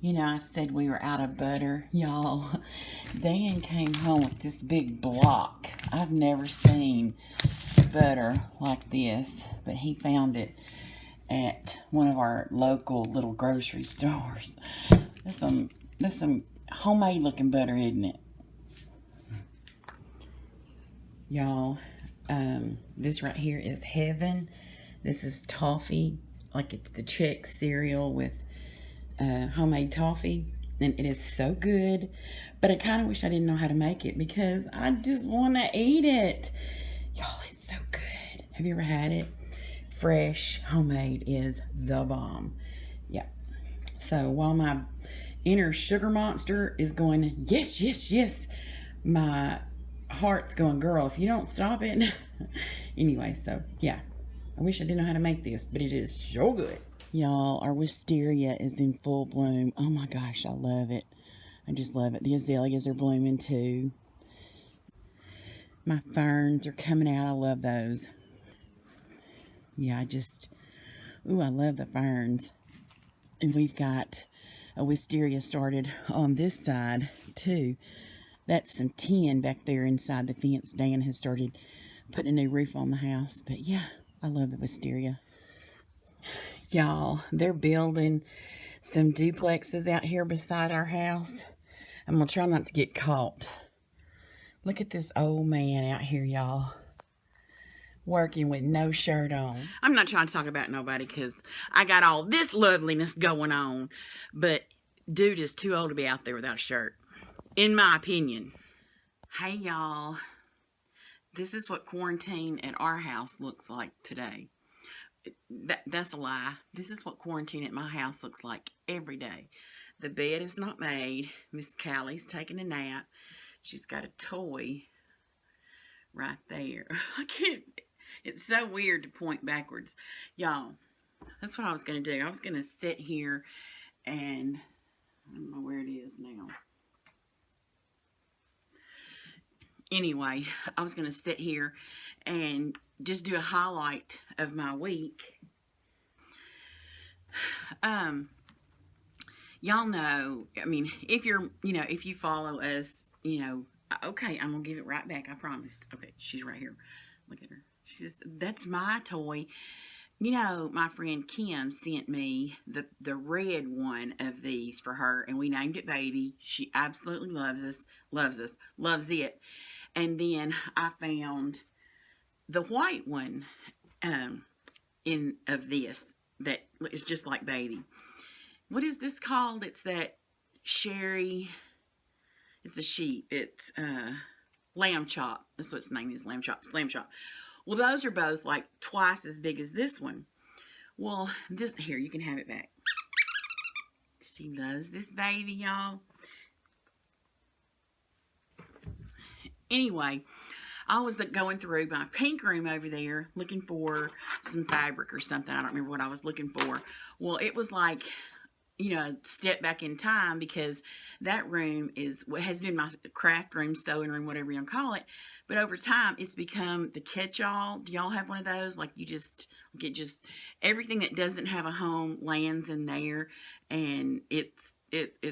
You know, I said we were out of butter, y'all. Dan came home with this big block. I've never seen butter like this, but he found it at one of our local little grocery stores. That's some homemade looking butter, isn't it? Y'all, this right here is heaven. This is toffee, like it's the Chex cereal with homemade toffee, and it is so good. But I kind of wish I didn't know how to make it because I just want to eat it. Y'all, it's so good. Have you ever had it? Fresh, homemade is the bomb. Yeah. So while my inner sugar monster is going, yes, yes, yes, my heart's going, girl, if you don't stop it. Anyway, so yeah, I wish I didn't know how to make this, but it is so good. Y'all, our wisteria is in full bloom. Oh my gosh, I love it. I just love it. The azaleas are blooming too. My ferns are coming out. I love those. Yeah, I love the ferns. And we've got a wisteria started on this side too. That's some tin back there inside the fence. Dan has started putting a new roof on the house. But yeah, I love the wisteria. Y'all, they're building some duplexes out here beside our house. I'm going to try not to get caught. Look at this old man out here, y'all. Working with no shirt on. I'm not trying to talk about nobody because I got all this loveliness going on. But dude is too old to be out there without a shirt, in my opinion. Hey, y'all. This is what quarantine at our house looks like today. That's a lie. This is what quarantine at my house looks like every day. The bed is not made. Miss Callie's taking a nap. She's got a toy right there. I can't. It's so weird to point backwards. Y'all, that's what I was going to do. I was going to sit here and I don't know where it is now. Anyway, I was going to sit here and just do a highlight of my week. Y'all know, I mean, if you follow us, okay, I'm going to give it right back, I promise. Okay, she's right here. Look at her. She says, that's my toy. You know, my friend Kim sent me the red one of these for her, and we named it Baby. She absolutely loves it. And then I found the white one of this that is just like Baby. What is this called? It's that sherry. It's a sheep. It's lamb chop. That's what its name is. Lamb chop. Lamb chop. Well, those are both like twice as big as this one. Well, here, you can have it back. She loves this baby, y'all. Anyway, I was going through my pink room over there looking for some fabric or something. I don't remember what I was looking for. Well, it was like, step back in time because that room has been my craft room, sewing room, whatever you want to call it. But over time, it's become the catch-all. Do y'all have one of those? Like everything that doesn't have a home lands in there, and it's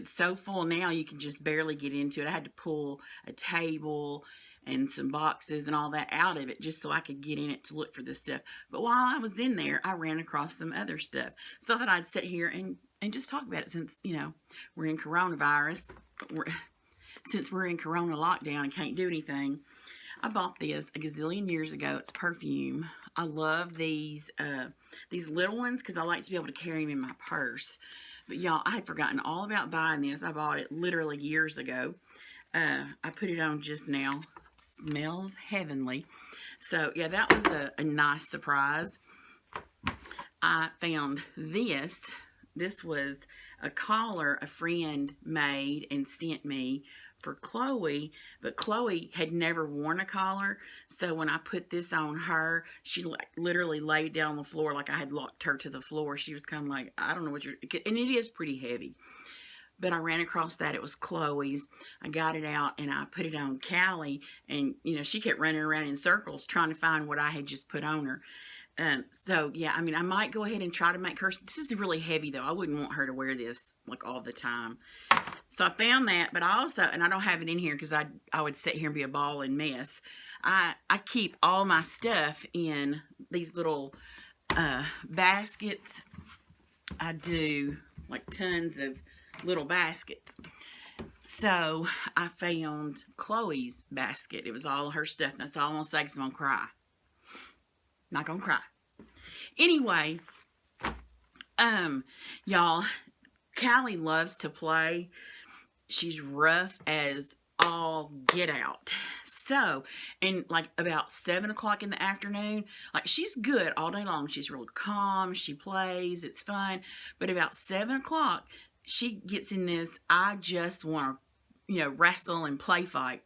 so full now you can just barely get into it. I had to pull a table and some boxes and all that out of it just so I could get in it to look for this stuff. But while I was in there, I ran across some other stuff. So I thought I'd sit here and just talk about it since, we're in coronavirus. Since we're in corona lockdown and can't do anything. I bought this a gazillion years ago. It's perfume. I love these little ones because I like to be able to carry them in my purse. But y'all, I had forgotten all about buying this. I bought it literally years ago. I put it on just now. Smells heavenly. So yeah, that was a nice surprise. I found this. This was a collar a friend made and sent me for Chloe, but Chloe had never worn a collar, so when I put this on her, she literally laid down on the floor like I had locked her to the floor. She was kind of like, I don't know what and it is pretty heavy. But I ran across that. It was Chloe's. I got it out and I put it on Callie, and she kept running around in circles trying to find what I had just put on her. So yeah, I mean, I might go ahead and try to make her, this is really heavy though. I wouldn't want her to wear this like all the time. So I found that, but I also, and I don't have it in here because I would sit here and be a ball and mess. I keep all my stuff in these little baskets. I do like tons of little baskets. So I found Chloe's basket. It was all her stuff. And that's all I'm going to say because I'm going to cry. Not going to cry. Anyway, y'all, Callie loves to play. She's rough as all get out. So, and like about 7 o'clock in the afternoon, like she's good all day long. She's real calm. She plays. It's fun. But about 7 o'clock, she gets in this, I just want to, wrestle and play fight.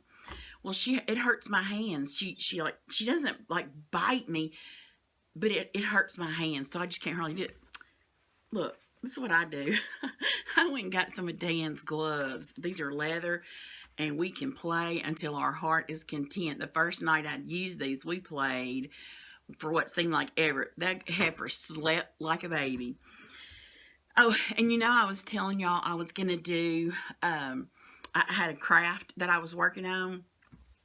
Well, it hurts my hands. She doesn't like bite me, but it hurts my hands. So I just can't hardly do it. Look, this is what I do. I went and got some of Dan's gloves. These are leather, and we can play until our heart is content. The first night I'd used these, we played for what seemed like ever. That heifer slept like a baby. Oh, and I was telling y'all I was going to do, I had a craft that I was working on,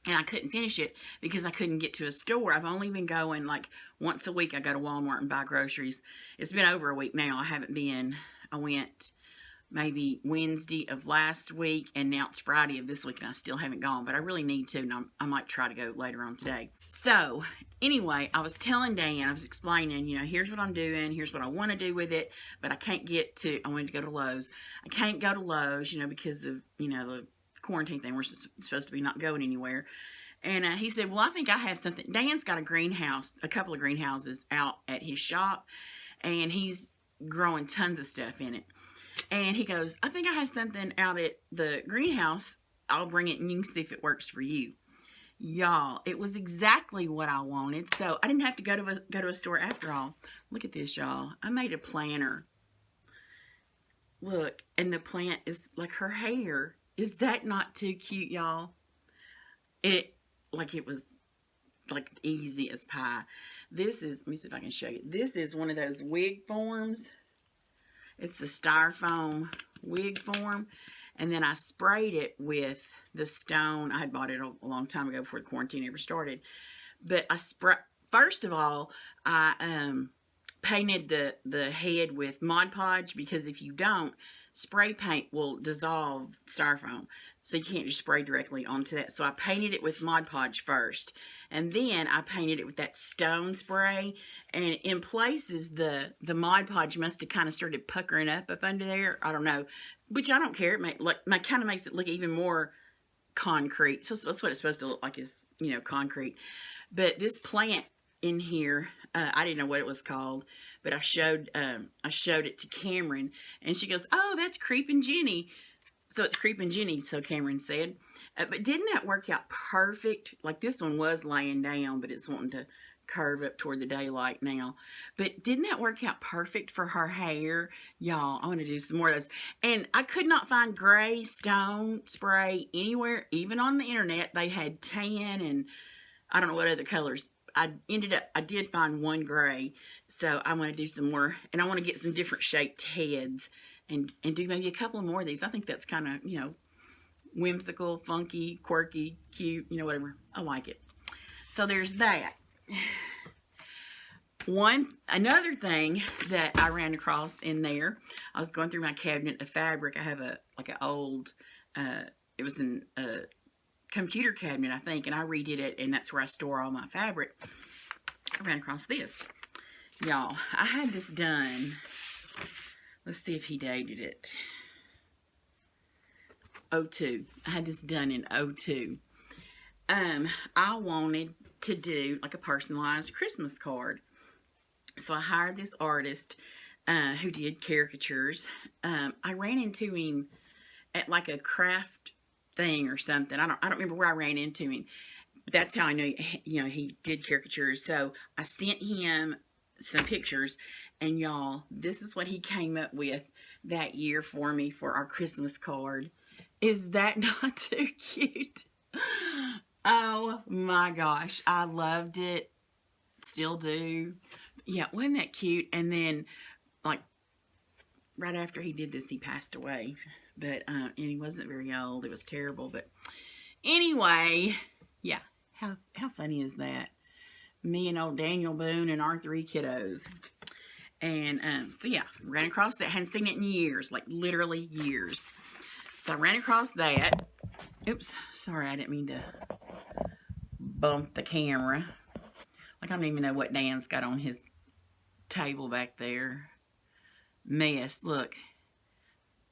and I couldn't finish it because I couldn't get to a store. I've only been going like once a week. I go to Walmart and buy groceries. It's been over a week now. I went maybe Wednesday of last week, and now it's Friday of this week, and I still haven't gone, but I really need to, and I might try to go later on today. So anyway, I was telling Dan, I was explaining, here's what I'm doing, here's what I want to do with it, but I wanted to go to Lowe's. I can't go to Lowe's, because of, the quarantine thing. We're supposed to be not going anywhere. And he said, well, I think I have something. Dan's got a couple of greenhouses out at his shop, and he's growing tons of stuff in it. And he goes, I think I have something out at the greenhouse. I'll bring it and you can see if it works for you. Y'all, it was exactly what I wanted. So I didn't have to go to a store after all. Look at this, y'all. I made a planter. Look, and the plant is like her hair. Is that not too cute, y'all? It was like easy as pie. Let me see if I can show you. This is one of those wig forms. It's the styrofoam wig form. And then I sprayed it with the stone. I had bought it a long time ago before the quarantine ever started. But first of all, I painted the head with Mod Podge, because if you don't, spray paint will dissolve styrofoam. So you can't just spray directly onto that. So I painted it with Mod Podge first. And then I painted it with that stone spray. And in places, the Mod Podge must have kind of started puckering up under there. I don't know. Which I don't care. It kind of makes it look even more concrete. So that's what it's supposed to look like, is, concrete. But this plant in here, I didn't know what it was called, but I showed it to Kamren, and she goes, oh, that's Creepin' Jenny. So it's Creepin' Jenny, so Kamren said. But didn't that work out perfect? Like, this one was laying down, but it's wanting to curve up toward the daylight now. But didn't that work out perfect for her hair? Y'all, I want to do some more of those. And I could not find gray stone spray anywhere, even on the internet. They had tan and I don't know what other colors. I did find one gray, so I want to do some more, and I want to get some different shaped heads and do maybe a couple more of these. I think that's kind of, whimsical, funky, quirky, cute, whatever. I like it. So there's that. Another thing that I ran across in there, I was going through my cabinet of fabric. I have an old, it was a computer cabinet, I think, and I redid it, and that's where I store all my fabric. I ran across this. Y'all, I had this done. Let's see if he dated it. 02. I had this done in 02. I wanted to do like a personalized Christmas card. So I hired this artist who did caricatures. I ran into him at like a craft thing or something. I don't remember where I ran into him. But that's how I knew, he did caricatures. So I sent him some pictures, and y'all, this is what he came up with that year for me for our Christmas card. Is that not too cute? Oh my gosh, I loved it. Still do. Yeah, wasn't that cute? And then, like, right after he did this, he passed away. But, and he wasn't very old. It was terrible. But anyway, yeah, how funny is that? Me and old Daniel Boone and our 3 kiddos. And so yeah, ran across that. Hadn't seen it in years, like literally years. So I ran across that. Oops, sorry, I didn't mean to bump the camera. Like, I don't even know what Dan's got on his table back there. Mess, look.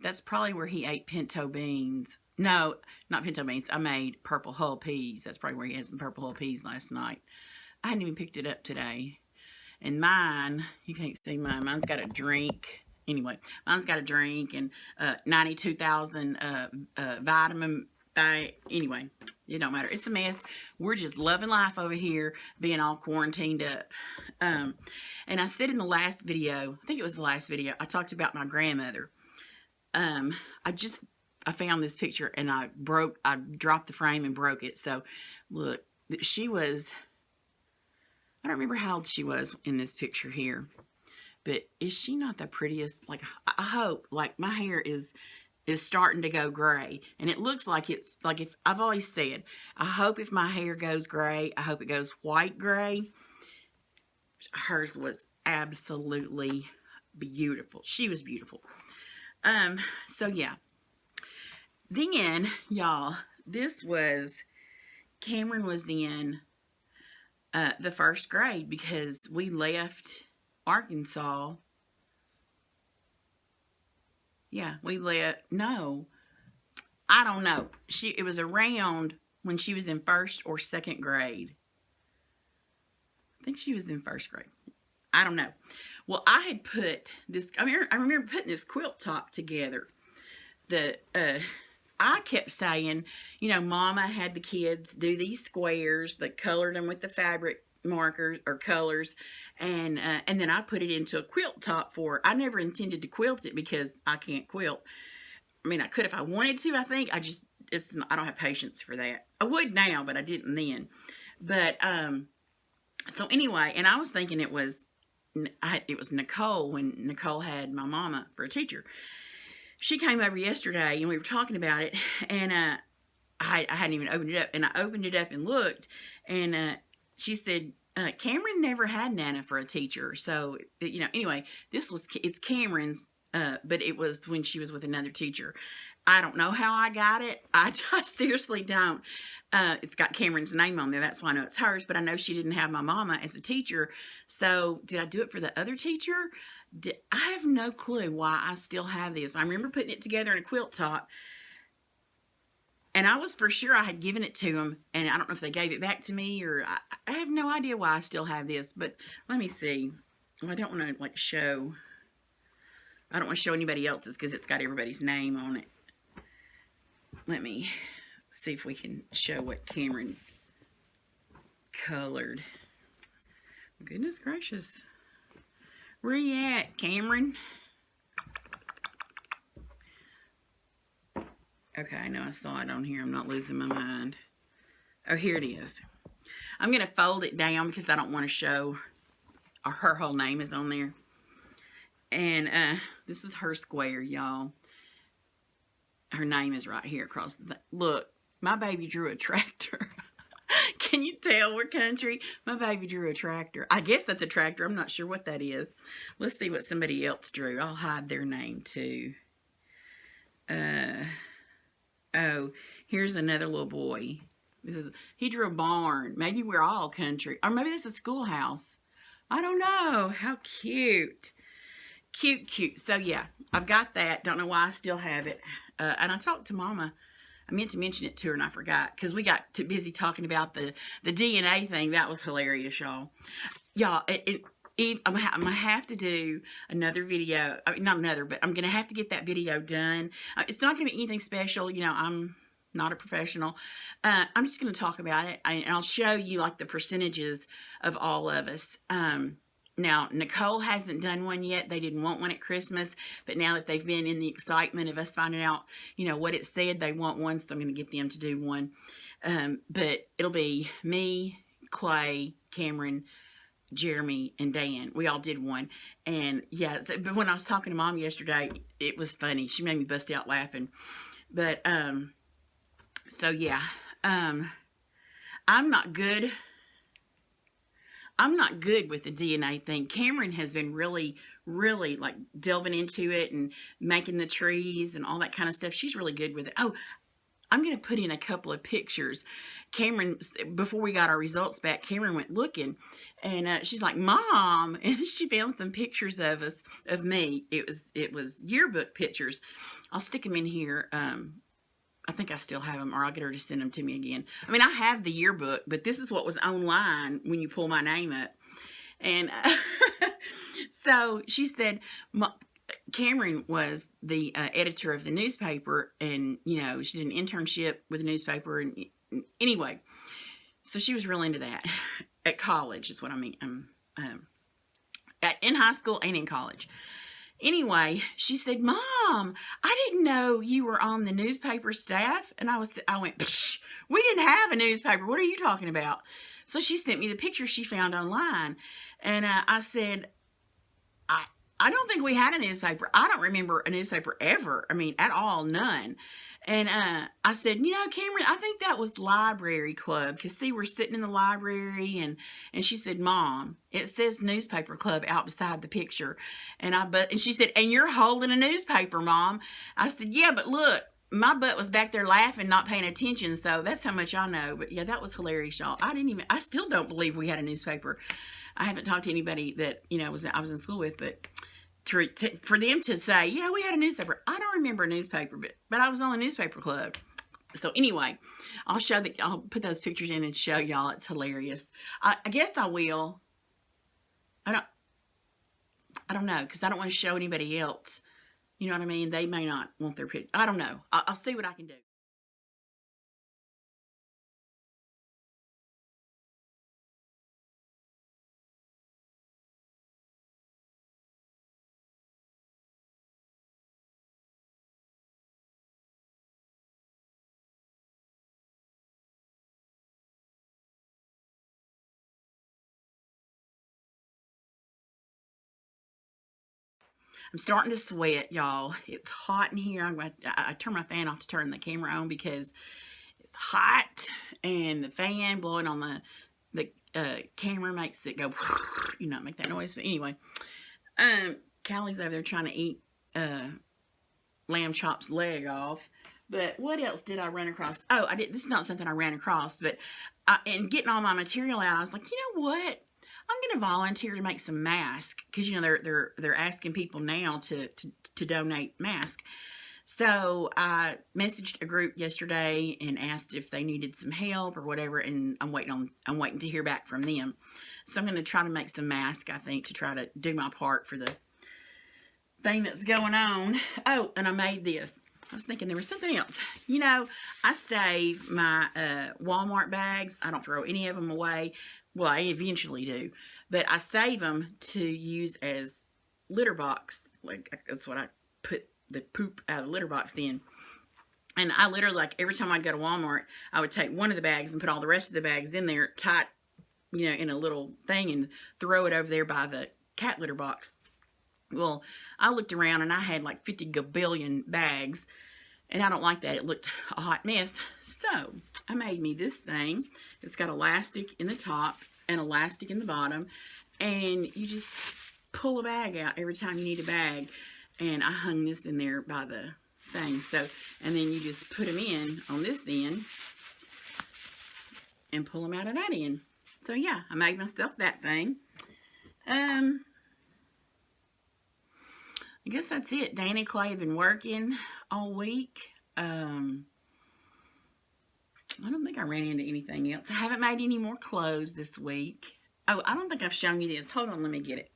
That's probably where he ate pinto beans. No, not pinto beans. I made purple hull peas. That's probably where he had some purple hull peas last night. I hadn't even picked it up today. And mine, you can't see mine. Mine's got a drink. Anyway, mine's got a drink and 92,000 vitamin thing. Anyway, it don't matter. It's a mess. We're just loving life over here, being all quarantined up. And I said in the last video, I think it was the last video, I talked about my grandmother. I found this picture and I dropped the frame and broke it. So look, she was, I don't remember how old she was in this picture here, but is she not the prettiest? Like, I hope, like, my hair is starting to go gray, and it looks like it's, like, if I've always said, I hope if my hair goes gray, I hope it goes white gray. Hers was absolutely beautiful. She was beautiful. So yeah. Then, y'all, Kamren was in the 1st grade because we left Arkansas. Yeah, no, I don't know. It was around when she was in 1st or 2nd grade. I think she was in 1st grade. I don't know. Well, I had put this, I remember putting this quilt top together. I kept saying, you know, Mama had the kids do these squares, that colored them with the fabric markers or colors, and then I put it into a quilt top for her. I never intended to quilt it because I can't quilt. I mean, I could if I wanted to. I think I don't have patience for that. I would now, but I didn't then. But so anyway, and I was thinking it was Nicole, when Nicole had my mama for a teacher. She came over yesterday and we were talking about it, and I hadn't even opened it up, and I opened it up and looked, and she said, Kamren never had Nana for a teacher. So, you know, anyway, it's Kamren's, but it was when she was with another teacher. I don't know how I got it. I seriously don't. It's got Kamren's name on there. That's why I know it's hers, but I know she didn't have my mama as a teacher. So did I do it for the other teacher? I have no clue why I still have this. I remember putting it together in a quilt top, and I was for sure I had given it to them, and I don't know if they gave it back to me, or I have no idea why I still have this. But let me see. Well, I don't want to, like, show. I don't want to show anybody else's because it's got everybody's name on it. Let me see if we can show what Kamren colored. Goodness gracious. Where you at, Kamren? Okay, I know I saw it on here. I'm not losing my mind. Oh, here it is. I'm going to fold it down because I don't want to show her whole name is on there. And this is her square, y'all. Her name is right here across the... Look, my baby drew a tractor. Can you tell we're country? My baby drew a tractor. I guess that's a tractor. I'm not sure what that is. Let's see what somebody else drew. I'll hide their name too. Oh, here's another little boy. He drew a barn. Maybe we're all country. Or maybe that's a schoolhouse. I don't know. How cute. Cute, cute. So yeah, I've got that. Don't know why I still have it. And I talked to Mama. I meant to mention it to her and I forgot because we got too busy talking about the DNA thing. That was hilarious, y'all. Y'all, I'm going to have to do another video. I mean, not another, but I'm going to have to get that video done. It's not going to be anything special. You know, I'm not a professional. I'm just going to talk about it, and I'll show you, like, the percentages of all of us. Now, Nicole hasn't done one yet. They didn't want one at Christmas, but now that they've been in the excitement of us finding out, you know, what it said, they want one, so I'm going to get them to do one. But it'll be me, Clay, Kamren, Jeremy and Dan. We all did one. And yeah, so, but when I was talking to Mom yesterday, it was funny. She made me bust out laughing. But so yeah, I'm not good. I'm not good with the DNA thing. Kamren has been really, really like delving into it and making the trees and all that kind of stuff. She's really good with it. Oh, I'm going to put in a couple of pictures. Kamren, before we got our results back, Kamren went looking, and she's like, "Mom," and she found some pictures of us, of me. It was yearbook pictures. I'll stick them in here. I think I still have them, or I'll get her to send them to me again. I mean, I have the yearbook, but this is what was online when you pull my name up. And so she said, Kamren was the editor of the newspaper, and, you know, she did an internship with the newspaper. And anyway, so she was real into that at college, is what I mean. In high school and in college. Anyway, she said, "Mom, I didn't know you were on the newspaper staff." And I went, "Psh, we didn't have a newspaper. What are you talking about?" So she sent me the picture she found online. And I said, I don't think we had a newspaper. I don't remember a newspaper ever. I mean, at all, none. And I said, "You know, Kamren, I think that was library club, because see, we're sitting in the library." And she said, "Mom, it says newspaper club out beside the picture." And she said, "And you're holding a newspaper, Mom." I said, "Yeah, but look, my butt was back there laughing, not paying attention, so that's how much I know." But yeah, that was hilarious, y'all. I still don't believe we had a newspaper. I haven't talked to anybody that, you know, I was in school with, but for them to say, "Yeah, we had a newspaper," I don't remember a newspaper, but I was on the newspaper club. So anyway, I'll put those pictures in and show y'all. It's hilarious. I guess I will. I don't know, because I don't want to show anybody else. You know what I mean? They may not want their picture. I don't know. I'll see what I can do. I'm starting to sweat, y'all. It's hot in here. I turn my fan off to turn the camera on because it's hot, and the fan blowing on the camera makes it go, you know, make that noise. But anyway, Callie's over there trying to eat lamb chop's leg off. But what else did I run across? Oh, I did. This is not something I ran across, but in getting all my material out, I was like, you know what? I'm going to volunteer to make some masks, because, you know, they're asking people now to donate masks. So I messaged a group yesterday and asked if they needed some help or whatever, and I'm waiting to hear back from them. So I'm going to try to make some masks, I think, to try to do my part for the thing that's going on. Oh, and I made this. I was thinking there was something else. You know, I save my Walmart bags. I don't throw any of them away. Well, I eventually do, but I save them to use as litter box. Like, that's what I put the poop out of the litter box in. And I literally, like, every time I'd go to Walmart, I would take one of the bags and put all the rest of the bags in there tight, you know, in a little thing, and throw it over there by the cat litter box. Well, I looked around and I had like 50 gabillion bags, and I don't like that. It looked a hot mess. So I made me this thing. It's got elastic in the top and elastic in the bottom, and you just pull a bag out every time you need a bag. And I hung this in there by the thing. So, and then you just put them in on this end and pull them out of that end. So yeah, I made myself that thing. I guess that's it. Danny Clay have been working all week. I don't think I ran into anything else. I haven't made any more clothes this week. Oh, I don't think I've shown you this. Hold on, let me get it.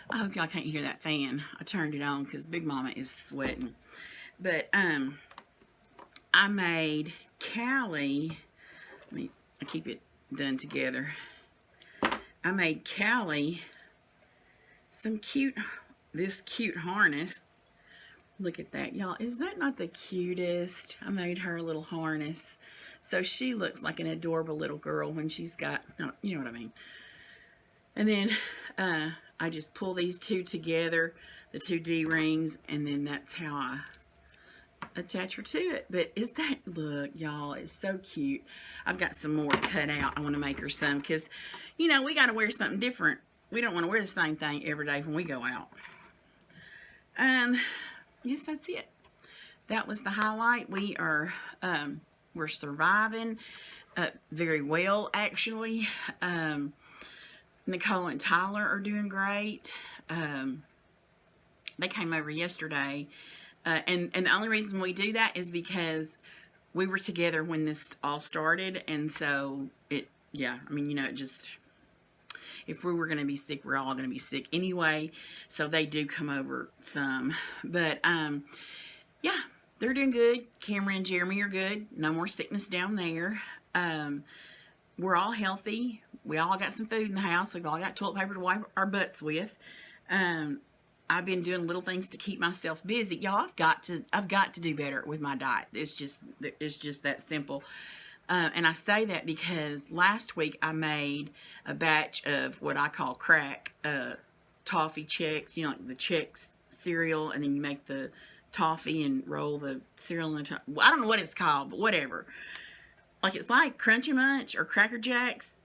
I hope y'all can't hear that fan. I turned it on because Big Mama is sweating. But I made Callie. I keep it done together. I made Callie this cute harness. Look at that, y'all. Is that not the cutest? I made her a little harness. So she looks like an adorable little girl when she's got, you know what I mean. And then I just pull these two together, the two D-rings, and then that's how I attach her to it. But is that, look, y'all, it's so cute. I've got some more cut out. I want to make her some because, you know, we got to wear something different. We don't want to wear the same thing every day when we go out. Yes, that's it. That was the highlight. We are, we're surviving very well, actually. Nicole and Tyler are doing great. They came over yesterday. And the only reason we do that is because we were together when this all started. And so yeah, I mean, you know, it just, if we were going to be sick, we're all going to be sick anyway. So they do come over some. But, yeah, they're doing good. Kamren and Jeremy are good. No more sickness down there. We're all healthy. We all got some food in the house. We've all got toilet paper to wipe our butts with. I've been doing little things to keep myself busy. Y'all, I've got to do better with my diet. It's just that simple. And I say that because last week I made a batch of what I call crack toffee Chex, you know, like the Chex cereal, and then you make the toffee and roll the cereal in the I don't know what it's called, but whatever. Like, it's like Crunchy Munch or Cracker Jacks,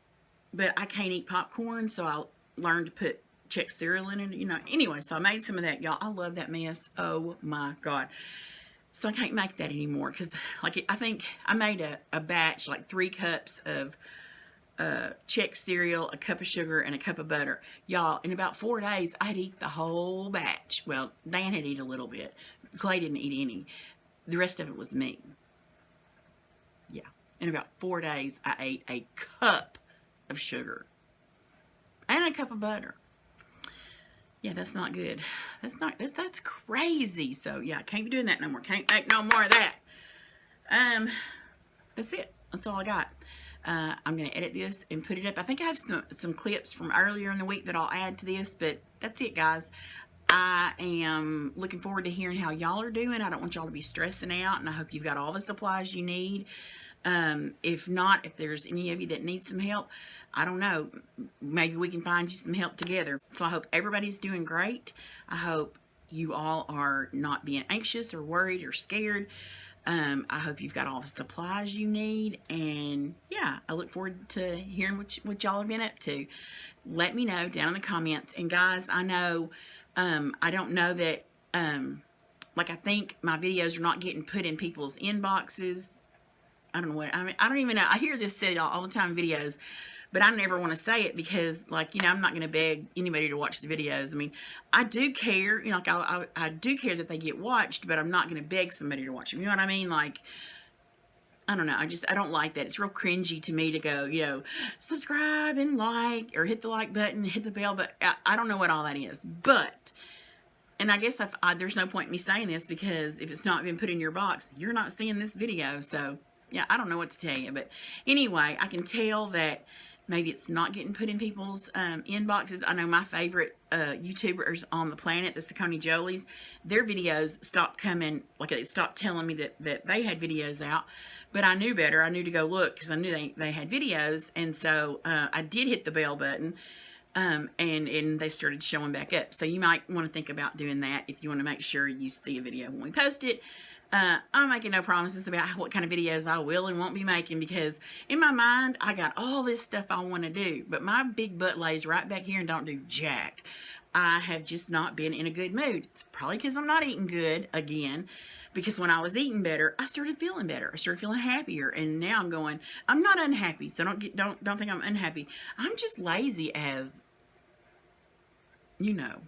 but I can't eat popcorn, so I learned to put Chex cereal in it, you know. Anyway, so I made some of that, y'all. I love that mess. Oh my God. So I can't make that anymore because, like, I think I made a batch, like 3 cups of Chex cereal, a cup of sugar, and a cup of butter. Y'all, in about 4 days, I'd eat the whole batch. Well, Dan had eat a little bit. Clay didn't eat any. The rest of it was me. Yeah. In about 4 days, I ate a cup of sugar and a cup of butter. Yeah, that's not good. That's crazy. So yeah, I can't be doing that no more. Can't make no more of that. That's it. That's all I got. I'm gonna edit this and put it up. I think I have some clips from earlier in the week that I'll add to this, but that's it, guys. I am looking forward to hearing how y'all are doing. I don't want y'all to be stressing out, and I hope you've got all the supplies you need. If not, if there's any of you that need some help, I don't know, maybe we can find you some help together. So I hope everybody's doing great. I hope you all are not being anxious or worried or scared. I hope you've got all the supplies you need. And yeah, I look forward to hearing what y'all have been up to. Let me know down in the comments. And guys, I know, I don't know that, like, I think my videos are not getting put in people's inboxes. I don't know what, I mean, I don't even know. I hear this said all the time in videos, but I never want to say it because, like, you know, I'm not going to beg anybody to watch the videos. I mean, I do care, you know, like, I do care that they get watched, but I'm not going to beg somebody to watch them. You know what I mean? Like, I don't know. I don't like that. It's real cringy to me to go, you know, subscribe and like, or hit the like button, hit the bell, but I don't know what all that is. But, and I guess there's no point in me saying this because if it's not been put in your box, you're not seeing this video. So, yeah, I don't know what to tell you. But anyway, I can tell that maybe it's not getting put in people's inboxes. I know my favorite YouTubers on the planet, the Sakoni Jolies, their videos stopped coming, like they stopped telling me that they had videos out. But I knew better. I knew to go look because I knew they had videos. And so I did hit the bell button. And they started showing back up. So you might want to think about doing that if you want to make sure you see a video when we post it. I'm making no promises about what kind of videos I will and won't be making because in my mind, I got all this stuff I want to do, but my big butt lays right back here and don't do jack. I have just not been in a good mood. It's probably because I'm not eating good again, because when I was eating better, I started feeling better. I started feeling happier, and now I'm going, I'm not unhappy, so don't think I'm unhappy. I'm just lazy as, you know.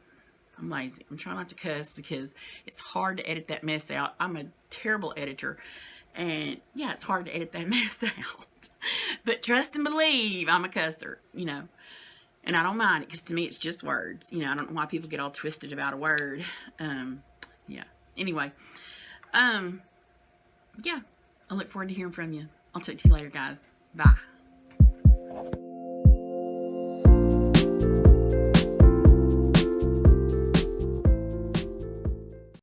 I'm lazy. I'm trying not to cuss because it's hard to edit that mess out. I'm a terrible editor. And yeah, it's hard to edit that mess out. But trust and believe, I'm a cusser, you know. And I don't mind it because to me it's just words. You know, I don't know why people get all twisted about a word. Yeah. Anyway. Yeah. I look forward to hearing from you. I'll talk to you later, guys. Bye.